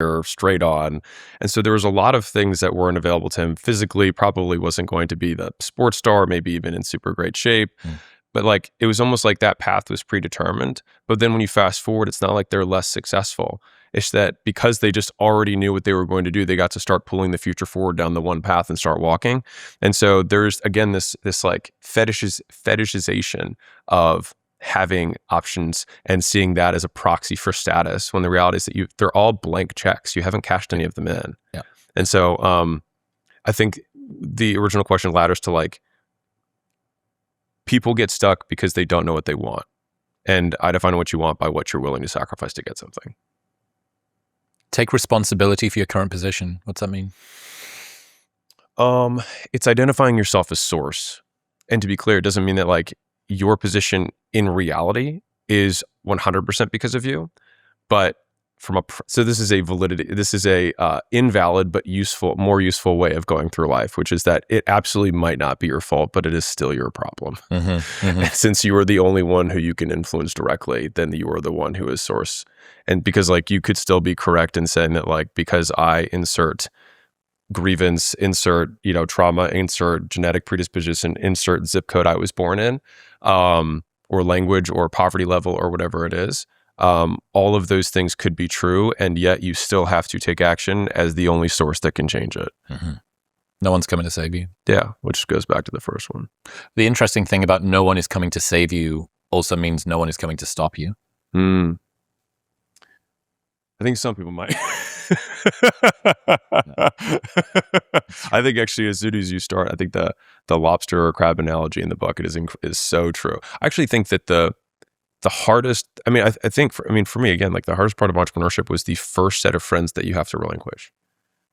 or straight on. And so there was a lot of things that weren't available to him physically, probably wasn't going to be the sports star, maybe even in super great shape. But like, it was almost like that path was predetermined. But then when you fast forward, it's not like they're less successful. It's that because they just already knew what they were going to do, they got to start pulling the future forward down the one path and start walking. And so there's, again, this like fetishization of having options and seeing that as a proxy for status, when the reality is that they're all blank checks. You haven't cashed any of them in. Yeah. And so I think the original question ladders to like, people get stuck because they don't know what they want. And I define what you want by what you're willing to sacrifice to get something. Take responsibility for your current position. What's that mean? It's identifying yourself as source. And to be clear, it doesn't mean that like your position in reality is 100% because of you, but so this is a invalid but more useful way of going through life, which is that it absolutely might not be your fault, but it is still your problem. And since you are the only one who you can influence directly, then you are the one who is source. And because like you could still be correct in saying that like, because I insert grievance, insert, trauma, insert genetic predisposition, insert zip code I was born in, or language or poverty level or whatever it is. All of those things could be true, and yet you still have to take action as the only source that can change it. No one's coming to save you. Yeah, which goes back to the first one. The interesting thing about no one is coming to save you also means no one is coming to stop you. I think some people might. I think actually as soon as you start, I think the lobster or crab analogy in the bucket is so true. I actually think that the hardest, I think for me, again, like the hardest part of entrepreneurship was the first set of friends that you have to relinquish.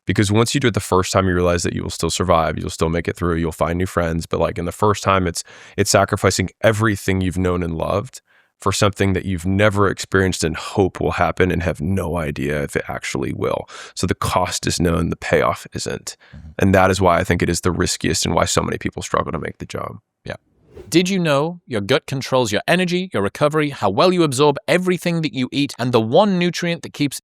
Because once you do it the first time, you realize that you will still survive, you'll still make it through, you'll find new friends. But like in the first time, it's sacrificing everything you've known and loved for something that you've never experienced and hope will happen and have no idea if it actually will. So the cost is known, the payoff isn't. And that is why I think it is the riskiest and why so many people struggle to make the jump. Yeah. Did you know your gut controls your energy, your recovery, how well you absorb everything that you eat, and the one nutrient that keeps